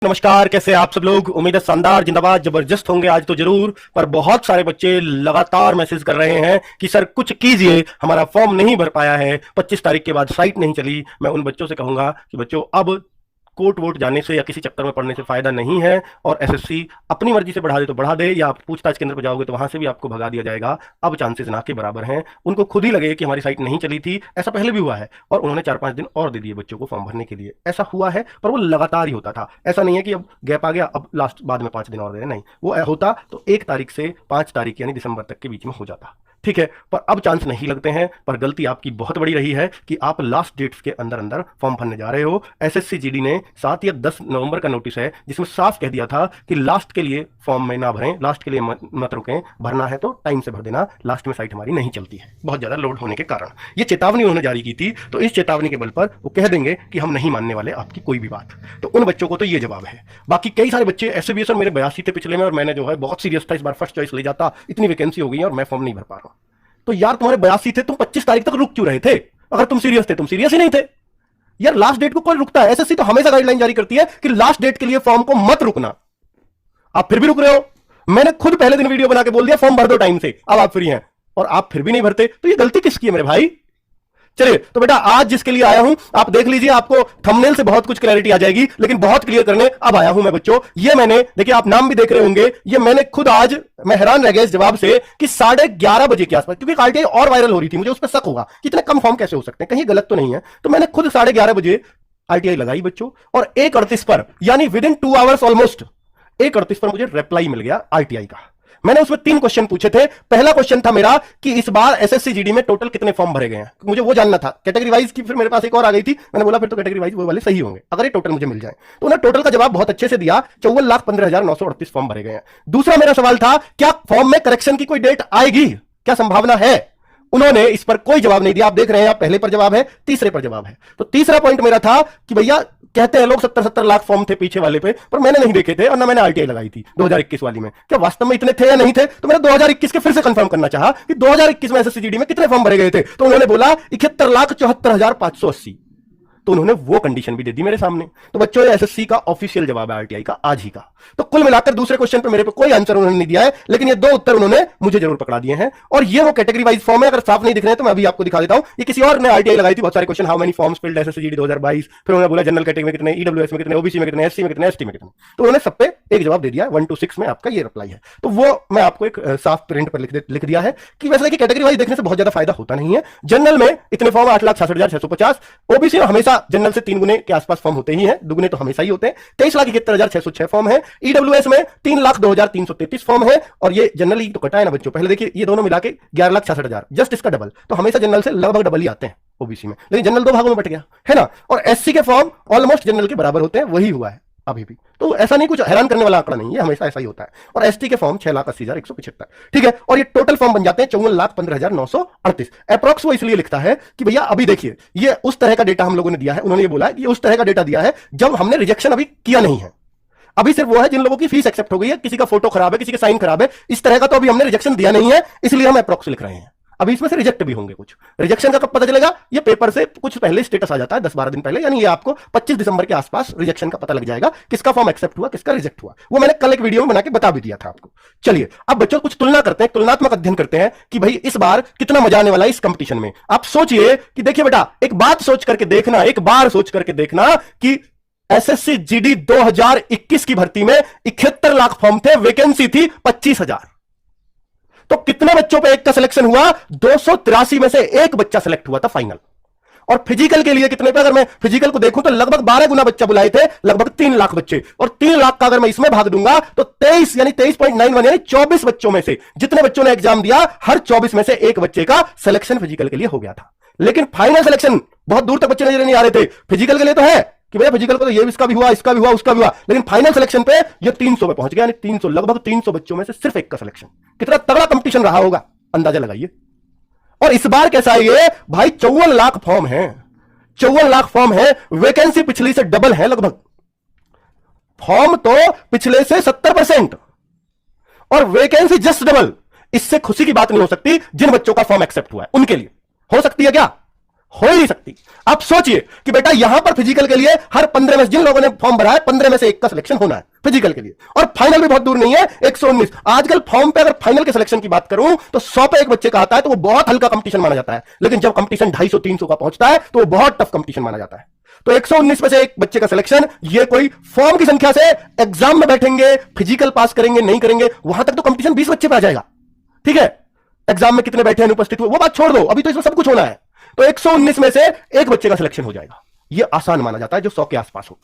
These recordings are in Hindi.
नमस्कार, कैसे आप सब लोग। उम्मीद है शानदार, जिंदाबाद, जबरदस्त होंगे आज तो जरूर। पर बहुत सारे बच्चे लगातार मैसेज कर रहे हैं कि सर कुछ कीजिए, हमारा फॉर्म नहीं भर पाया है, 25 तारीख के बाद साइट नहीं चली। मैं उन बच्चों से कहूंगा कि बच्चों अब कोर्ट वोट जाने से या किसी चक्कर में पड़ने से फायदा नहीं है, और एसएससी अपनी मर्जी से बढ़ा दे तो बढ़ा दे, या आप पूछताछ केंद्र पर जाओगे तो वहां से भी आपको भगा दिया जाएगा। अब चांसेस ना के बराबर हैं। उनको खुद ही लगे कि हमारी साइट नहीं चली थी, ऐसा पहले भी हुआ है, और उन्होंने 4-5 दिन और दे दिए बच्चों को फॉर्म भरने के लिए। ऐसा हुआ है, पर वो लगातार ही होता था। ऐसा नहीं है कि अब गैप आ गया, अब लास्ट बाद में 5 दिन और दे, नहीं, वो होता तो 1 तारीख से 5 तारीख यानी दिसंबर तक के बीच में हो जाता। ठीक है, पर अब चांस नहीं लगते हैं। पर गलती आपकी बहुत बड़ी रही है कि आप लास्ट डेट्स के अंदर अंदर फॉर्म भरने जा रहे हो। एसएससी जीडी ने 7 या 10 नवंबर का नोटिस है, जिसमें साफ कह दिया था कि लास्ट के लिए फॉर्म में ना भरें, लास्ट के लिए मत रुकें, भरना है तो टाइम से भर देना, लास्ट में साइट हमारी नहीं चलती है बहुत ज्यादा लोड होने के कारण। ये चेतावनी उन्होंने जारी की थी, तो इस चेतावनी के बल पर वो कह देंगे कि हम नहीं मानने वाले आपकी कोई भी बात। तो उन बच्चों को तो ये जवाब है। बाकी कई सारे बच्चे ऐसे भी, सर मेरे 82 थे पिछले में, और मैंने जो है बहुत सीरियस था, इस बार फर्स्ट चॉइस ले जाता, इतनी वैकेंसी हो गई है और मैं फॉर्म नहीं भर पा रहा हूं। तो यार तुम्हारे 82 थे, तुम 25 तारीख तक रुक क्यों रहे थे? अगर तुम सीरियस थे, तुम सीरियस ही नहीं थे यार। लास्ट डेट को कौन रुकता है? एसएससी तो हमेशा गाइडलाइन जारी करती है कि लास्ट डेट के लिए फॉर्म को मत रुकना। आप फिर भी रुक रहे हो। मैंने खुद पहले दिन वीडियो बना के बोल दिया फॉर्म भर दो टाइम से, अब आप फ्री हैं, और आप फिर भी नहीं भरते। तो ये गलती किसकी है मेरे भाई? चलिए, तो बेटा आज जिसके लिए आया हूं आप देख लीजिए, आपको थंबनेल से बहुत कुछ क्लैरिटी आ जाएगी, लेकिन बहुत क्लियर करने अब आया हूं मैं बच्चों। ये मैंने, देखिए आप नाम भी देख रहे होंगे, ये मैंने खुद आज, मैं हैरान रह गया इस जवाब से कि 11:30 बजे के आसपास, क्योंकि आरटीआई और वायरल हो रही थी, मुझे उस पर शक होगा कि इतने कम फॉर्म कैसे हो सकते हैं, कहीं गलत तो नहीं है। तो मैंने खुद 11:30 बजे आरटीआई लगाई बच्चों, और 1:38 पर, यानी विद इन 2 आवर्स ऑलमोस्ट 1:38 पर मुझे रिप्लाई मिल गया आरटीआई का। मैंने उसमें 3 क्वेश्चन पूछे थे। पहला क्वेश्चन था मेरा कि इस बार एसएससी जीडी में टोटल कितने फॉर्म भरे गए हैं, मुझे वो जानना था। कैटेगरी वाइज की फिर मेरे पास एक और आ गई थी, मैंने बोला फिर तो कैटेगरी वाइज वो वाले सही होंगे अगर ये टोटल मुझे मिल जाए। तो उन्होंने टोटल का जवाब बहुत अच्छे से दिया, 54,15,938 फॉर्म भरे गए हैं। दूसरा मेरा सवाल था क्या फॉर्म में करेक्शन की कोई डेट आएगी, क्या संभावना है? उन्होंने इस पर कोई जवाब नहीं दिया। आप देख रहे हैं, आप पहले पर जवाब है, तीसरे पर जवाब है। तो तीसरा पॉइंट मेरा था कि भैया कहते हैं लोग 70-70 लाख फॉर्म थे पीछे वाले पे, पर मैंने नहीं देखे थे, और ना मैंने आरटीआई लगाई थी 2021 वाली में। क्या वास्तव में इतने थे या नहीं थे? तो मैंने 2021 के फिर से कंफर्म करना चाहा कि 2021 में एसएससी जीडी में कितने फॉर्म भरे गए थे। तो उन्होंने बोला 71,74,580। तो उन्होंने वो कंडीशन भी दे दी मेरे सामने। तो बच्चों, ये एसएससी का ऑफिशियल जवाब है आरटीआई का आज ही का। तो कुल मिलाकर दूसरे क्वेश्चन पे मेरे पे कोई आंसर उन्होंने नहीं दिया है, लेकिन ये 2 उत्तर उन्होंने मुझे जरूर पकड़ा दिए हैं। और ये वो कैटेगरी वाइज फॉर्म है, अगर साफ नहीं दिख रहे हैं तो मैं अभी आपको दिखा देता हूं। ये किसी और ने आरटीआई लगाई थी, बहुत सारे question, how many forms field SSC GD 2022, फिर उन्होंने बोला जनरल कैटेगरी में कितने, ईडब्ल्यूएस में कितने, ओबीसी में कितने, एससी में कितने, एसटी में कितने। तो उन्होंने सब पे एक जवाब दे दिया, 1 to 6 में आपका ये रिप्लाई है। तो वो मैं आपको एक साफ प्रिंट पर लिख दिया है कि वैसे देखिए कैटेगरी वाइज देखने से बहुत ज्यादा फायदा होता नहीं है। जनरल में इतने फॉर्म 8,66,650, ओबीसी में हमेशा जनरल से 3 गुने के आसपास फॉर्म होते ही हैं, दुगने तो हमेशा ही होते हैं। 23,71,606 फॉर्म है। ईडब्ल्यूएस में 3,02,333 फॉर्म है, और ये जनरली तो कटा है ना बच्चों, पहले देखिए ये दोनों मिला के 11,66,000, जस्ट इसका डबल। तो हमेशा जनरल से लगभग डबल ही आते हैं ओबीसी में, लेकिन जनरल 2 भागों में बट गया है ना। और एससी के फॉर्म ऑलमोस्ट जनरल के बराबर होते हैं, वही हुआ है अभी भी। तो ऐसा नहीं, कुछ हैरान करने वाला आंकड़ा नहीं है, हमेशा ऐसा ही होता है। और एसटी के फॉर्म 6,80,175, ठीक है। और ये टोटल फॉर्म बन जाते हैं 54,15,938। अप्रॉक्स वो इसलिए लिखता है कि भैया अभी देखिए, ये उस तरह का डेटा हम लोगों ने दिया है। उन्होंने ये बोला है कि उस तरह का डेटा दिया है जब हमने रिजेक्शन अभी किया नहीं है। अभी सिर्फ वो है जिन लोगों की फीस एक्सेप्ट हो गई है, किसी का फोटो खराब है, किसी का साइन खराब है, इस तरह का तो अभी हमने रिजेक्शन दिया नहीं है, इसलिए हम अप्रॉक्स लिख रहे हैं। अभी इसमें से रिजेक्ट भी होंगे कुछ। रिजेक्शन का कब पता चलेगा? ये पेपर से कुछ पहले स्टेटस आ जाता है, 10-12 दिन पहले, यानी ये आपको 25 दिसंबर के आसपास रिजेक्शन का पता लग जाएगा, किसका फॉर्म एक्सेप्ट हुआ, किसका रिजेक्ट हुआ। वो मैंने कल एक वीडियो में बना के बता भी दिया था आपको। चलिए अब बच्चों कुछ तुलना करते हैं, तुलनात्मक अध्ययन करते हैं कि भाई इस बार कितना मजा आने वाला है इस कंपटीशन में। आप सोचिए कि देखिए बेटा, एक बात सोच करके देखना, एक बार सोच करके देखना कि एसएससी जीडी 2021 की भर्ती में 71 लाख फॉर्म थे, वैकेंसी थी 25,000। तो कितने बच्चों पे एक का सिलेक्शन हुआ? 283 में से एक बच्चा सिलेक्ट हुआ था फाइनल। और फिजिकल के लिए कितने पे, अगर मैं फिजिकल को देखूं तो लगभग 12 गुना बच्चा बुलाए थे, लगभग 3 लाख बच्चे। और 3 लाख का अगर मैं इसमें भाग दूंगा तो 23 यानी 23.91 यानी 24 बच्चों में से जितने बच्चों ने एग्जाम दिया, हर 24 में से एक बच्चे का सिलेक्शन फिजिकल के लिए हो गया था। लेकिन फाइनल सिलेक्शन बहुत दूर तक बच्चे नजर नहीं आ रहे थे। फिजिकल के लिए तो है कि भैया फिजिकल को तो ये इसका भी हुआ, इसका भी हुआ, उसका भी हुआ, लेकिन फाइनल सिलेक्शन पे ये 300 पे पहुंच गया, यानी 300, लगभग 300 बच्चों में से सिर्फ एक का सिलेक्शन। कितना तगड़ा कंपटीशन रहा होगा, अंदाजा लगाइए। और इस बार कैसा है ये भाई, 54 लाख फॉर्म है, 54 लाख फॉर्म है, वैकेंसी पिछली से डबल है लगभग, फॉर्म तो पिछले से 70% और वैकेंसी जस्ट डबल। इससे खुशी की बात नहीं हो सकती जिन बच्चों का फॉर्म एक्सेप्ट हुआ है उनके लिए। हो सकती है क्या? हो ही नहीं सकती। आप सोचिए कि बेटा यहां पर फिजिकल के लिए हर 15 में जिन लोगों ने फॉर्म भरा है 15 में से एक का सिलेक्शन होना है फिजिकल के लिए, और फाइनल भी बहुत दूर नहीं है 119। आजकल फॉर्म पे अगर फाइनल के सिलेक्शन की बात करूं तो 100 पे एक बच्चे का आता है तो वो बहुत हल्का कंपटीशन माना जाता है, लेकिन जब कंपटीशन 250-300 का पहुंचता है तो वो बहुत टफ कंपटीशन माना जाता है। तो 119 में से एक बच्चे का सिलेक्शन, ये कोई फॉर्म की संख्या से एग्जाम में बैठेंगे, फिजिकल पास करेंगे नहीं करेंगे, वहां तक तो कंपटीशन 20 बच्चे पे आ जाएगा। ठीक है, एग्जाम में कितने बैठे हैं, उपस्थित हुए, वो बात छोड़ दो, अभी तो इसमें सब कुछ होना है। तो 119 में से एक बच्चे का सिलेक्शन हो जाएगा, ये आसान माना जाता है जो 100 के आसपास हो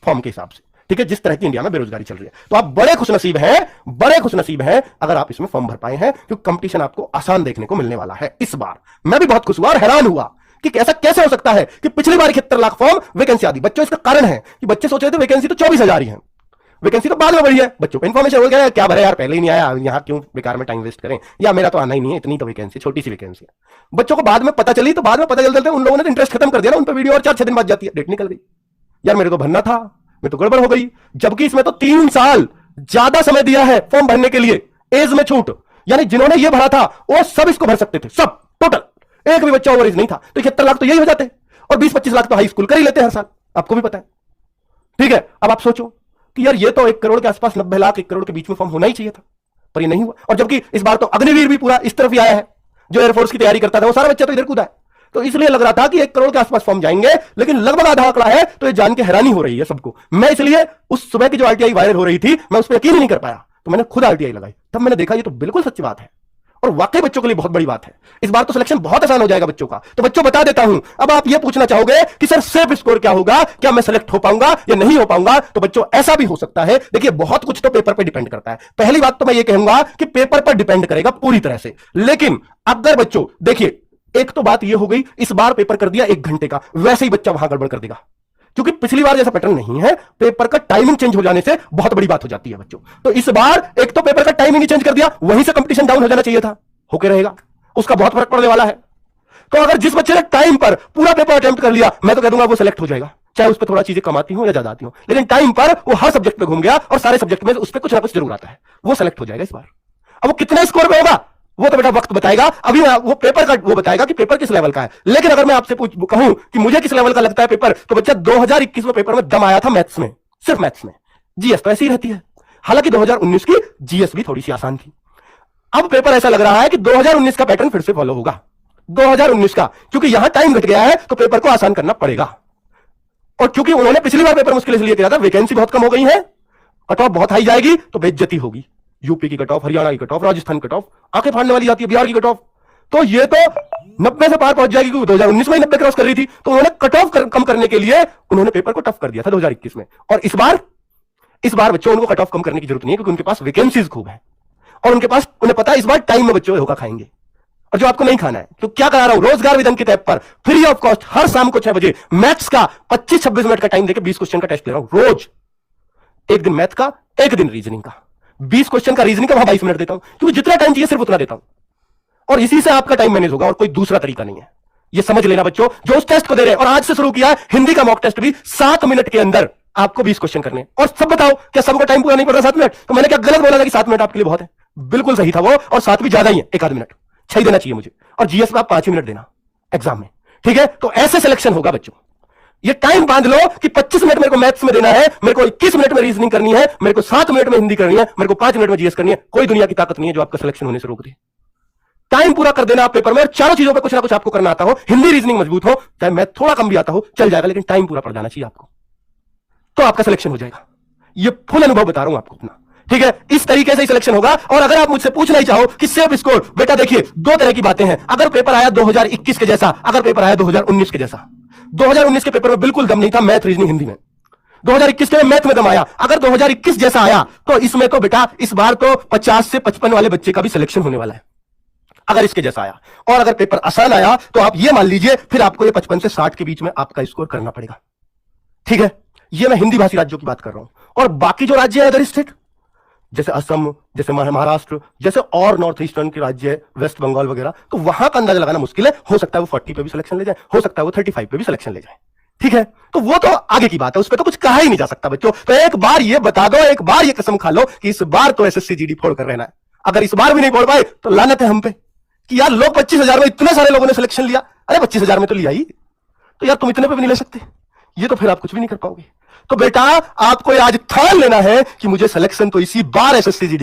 फॉर्म के हिसाब से। ठीक है, जिस तरह की इंडिया में बेरोजगारी चल रही है, तो आप बड़े खुशनसीब हैं, बड़े खुशनसीब हैं अगर आप इसमें फॉर्म भर पाए हैं, क्योंकि कंपटीशन आपको आसान देखने को मिलने वाला है इस बार। मैं भी बहुत खुश हुआ और हैरान हुआ कि ऐसा कैसे हो सकता है कि पिछली बार 71 लाख फॉर्म वैकेंसी आदि। बच्चों, इसका कारण है कि बच्चे सोच रहे थे वैकेंसी तो 24,000 ही है, वैकेंसी तो बाद में बढ़ी है, बच्चों को इन्फॉर्मेशन हो गया क्या भरे यार, पहले ही नहीं आया, यहां क्यों बेकार में टाइम वेस्ट करें, या मेरा तो आना ही नहीं है, इतनी तो वैकेंसी, छोटी सी वैकेंसी है। बच्चों को बाद में पता चली, तो बाद में पता चलते उन लोगों ने इंटरेस्ट खत्म कर दिया ना, उन पर वीडियो और 4-6 दिन बाद जाती है, डेट निकल गई, यार मेरे तो भरना था, मैं तो गड़बड़ हो गई। जबकि इसमें तो 3 साल ज्यादा समय दिया है फॉर्म भरने के लिए, एज में छूट, यानी जिन्होंने ये भरा था वो सब इसको भर सकते थे, सब टोटल, एक भी बच्चा ओवर एज नहीं था। तो 71 लाख तो यही हो जाते, और 20-25 लाख तो हाई स्कूल कर ही लेते हैं हर साल, आपको भी पता है। ठीक है, अब आप सोचो कि यार ये तो 1 करोड़ के आसपास, 90 लाख 1 करोड़ के बीच में फॉर्म होना ही चाहिए था, पर ये नहीं हुआ। और जबकि इस बार तो अग्निवीर भी पूरा इस तरफ ही आया है, जो एयरफोर्स की तैयारी करता था वो सारा बच्चा तो इधर कूदा है। तो इसलिए लग रहा था कि 1 करोड़ के आसपास फॉर्म जाएंगे, लेकिन लगभग आधा आंकड़ा है, तो ये जान के हैरानी हो रही है सबको। मैं इसलिए उस सुबह की जो आरटीआई वायरल हो रही थी, मैं उस पर यकीन ही नहीं कर पाया, तो मैंने खुद आरटीआई लगाई, तब मैंने देखा ये तो बिल्कुल सच्ची बात है, और वाकई बच्चों के लिए बहुत बड़ी बात है। इस बार तो सिलेक्शन बहुत आसान हो जाएगा बच्चों का। तो बच्चों बता देता हूं, अब आप ये पूछना चाहोगे कि सर सेफ स्कोर क्या होगा, क्या मैं सेलेक्ट हो पाऊंगा या नहीं हो पाऊंगा, तो बच्चों ऐसा भी हो सकता है। देखिए, बहुत कुछ तो पेपर पर डिपेंड करता है। पहली बात तो मैं ये कहूंगा कि पेपर पर डिपेंड करेगा पूरी तरह से, लेकिन अगर बच्चों देखिए, एक तो बात ये हो गई, इस बार पेपर कर दिया 1 घंटे का, वैसे ही बच्चा वहां गड़बड़ कर देगा, क्योंकि पिछली बार जैसा पैटर्न नहीं है, पेपर का टाइमिंग चेंज हो जाने से बहुत बड़ी बात हो जाती है बच्चों। तो इस बार एक तो पेपर का टाइमिंग ही चेंज कर दिया, वहीं से कंपटीशन डाउन हो जाना चाहिए था, होके रहेगा, उसका बहुत फर्क पड़ने वाला है। तो अगर जिस बच्चे ने टाइम पर पूरा पेपर अटेम्प्ट कर लिया, मैं तो कह दूंगा वो सिलेक्ट हो जाएगा, चाहे उस पर थोड़ा चीजें कम आती हो या ज्यादा आती हो, लेकिन टाइम पर वो हर सब्जेक्ट पे घूम गया और सारे सब्जेक्ट में उस पर कुछ ना कुछ जरूर आता है, वो सिलेक्ट हो जाएगा इस बार। अब वो कितने स्कोर पे होगा वो तो बेटा वक्त बताएगा, अभी वो पेपर का वो बताएगा कि पेपर किस लेवल का है। लेकिन अगर मैं आपसे कहूं कि मुझे किस लेवल का लगता है पेपर, तो बच्चा 2021 में पेपर में दम आया था मैथ्स में, सिर्फ मैथ्स में। जीएस तो ऐसी ही रहती है, हालांकि 2019 की जीएस भी थोड़ी सी आसान थी। अब पेपर ऐसा लग रहा है कि 2019 का पैटर्न फिर से फॉलो होगा, 2019 का, क्योंकि यहां टाइम घट गया है तो पेपर को आसान करना पड़ेगा। और क्योंकि उन्होंने पिछली बार पेपर मुश्किल इसलिए किया था, वैकेंसी बहुत कम हो गई है, कट ऑफ बहुत हाई जाएगी तो बेइज्जती होगी। यूपी की कट ऑफ, हरियाणा की कट ऑफ, राजस्थान की कट ऑफ आंखें फाड़ने वाली जाती है, बिहार की कट ऑफ तो ये तो 90 से पार पहुंच जाएगी, क्योंकि 2019 में 90 क्रॉस कर रही थी। तो उन्होंने कट ऑफ कम करने के लिए उन्होंने पेपर को टफ कर दिया था 2021 में। और इस बार बच्चों उनको कट ऑफ कम करने की जरूरत नहीं है, क्योंकि उनके पास वैकेंसीज खूब है और उनके पास, उन्हें पता है इस बार टाइम में बच्चों धोखा खाएंगे। और जो आपको नहीं खाना है, तो क्या करा रहा हूं, रोजगार विदन की ऐप पर फ्री ऑफ कॉस्ट हर शाम को 6 बजे मैथ्स का 25-26 मिनट का टाइम देकर 20 क्वेश्चन का टेस्ट ले रहा हूं रोज। एक दिन मैथ का, एक दिन रीजनिंग का, 20 क्वेश्चन का रीजनिंग का वहां 22 मिनट देता हूं, क्योंकि जितना टाइम चाहिए सिर्फ उतना देता हूं, और इसी से आपका टाइम मैनेज होगा और कोई दूसरा तरीका नहीं है। ये समझ लेना बच्चों जो उस टेस्ट को दे रहे हैं। और आज से शुरू किया है हिंदी का मॉक टेस्ट भी, 7 मिनट के अंदर आपको 20 क्वेश्चन करने। और सब बताओ, क्या सबका टाइम पूरा नहीं पड़ रहा 7 मिनट? तो मैंने क्या गलत बोला था कि 7 मिनट आपके लिए बहुत है? बिल्कुल सही था वो, और 7 भी ज्यादा ही है, 1 आध मिनट 6 देना चाहिए मुझे, और जीएस में आप 5 ही मिनट देना एग्जाम में। ठीक है, तो ऐसे सिलेक्शन होगा बच्चों। ये टाइम बांध लो कि 25 मिनट मेरे को मैथ्स में देना है, मेरे को 21 मिनट में रीजनिंग करनी है, मेरे को 7 मिनट में हिंदी करनी है, मेरे को 5 मिनट में जीएस करनी है। कोई दुनिया की ताकत नहीं है जो आपका सिलेक्शन होने से रोक दे। टाइम पूरा कर देना आप पेपर में, और चारों चीजों पे कुछ ना कुछ आपको करना आता हो, हिंदी रीजनिंग मजबूत हो, चाहे मैथ थोड़ा कम भी आता हो, चल जाएगा, लेकिन टाइम पूरा पड़ जाना चाहिए आपको, तो आपका सिलेक्शन हो जाएगा। ये फुल अनुभव बता रहा हूं आपको अपना। ठीक है, इस तरीके से ही सिलेक्शन होगा। और अगर आप मुझसे पूछना ही चाहो कि सेफ स्कोर, बेटा देखिए 2 तरह की बातें हैं। अगर पेपर आया 2021 के जैसा, अगर पेपर आया 2019 के जैसा, 2019 के पेपर में बिल्कुल दम नहीं था मैथ रीजनिंग हिंदी में, 2021 के मैथ में दम आया। अगर 2021 जैसा आया तो इसमें तो बेटा इस बार तो 50 से 55 वाले बच्चे का भी सिलेक्शन होने वाला है, अगर इसके जैसा आया। और अगर पेपर आसान आया तो आप ये मान लीजिए फिर आपको ये 55 से 60 के बीच में आपका स्कोर करना पड़ेगा। ठीक है, ये मैं हिंदी भाषी राज्यों की बात कर रहा हूं। और बाकी जो राज्य है अदर स्टेट, जैसे असम, जैसे महाराष्ट्र, जैसे और नॉर्थ ईस्टर्न के राज्य है, वेस्ट बंगाल वगैरह, तो वहां का अंदाजा लगाना मुश्किल है। हो सकता है वो 40 पे भी सिलेक्शन ले जाए, हो सकता है वो 35 पे भी सिलेक्शन ले जाए। ठीक है, तो वो तो आगे की बात है, उस पर तो कुछ कहा ही नहीं जा सकता बच्चों। तो एक बार ये बता दो, एक बार ये कसम खा लो कि इस बार तो एसएससी जीडी फोड़ कर रहना है। अगर इस बार भी नहीं फोड़ पाए तो लानत है हम पे कि यार लोग 25,000 में इतने सारे लोगों ने सिलेक्शन लिया, अरे 25,000 में तो लिया ही। तो यार तुम इतने पे भी नहीं ले सकते, ये तो फिर आप कुछ भी नहीं कर पाओगे। तो बेटा आपको आज ठान लेना है कि मुझे सिलेक्शन तो इसी बार एसएससी जीडी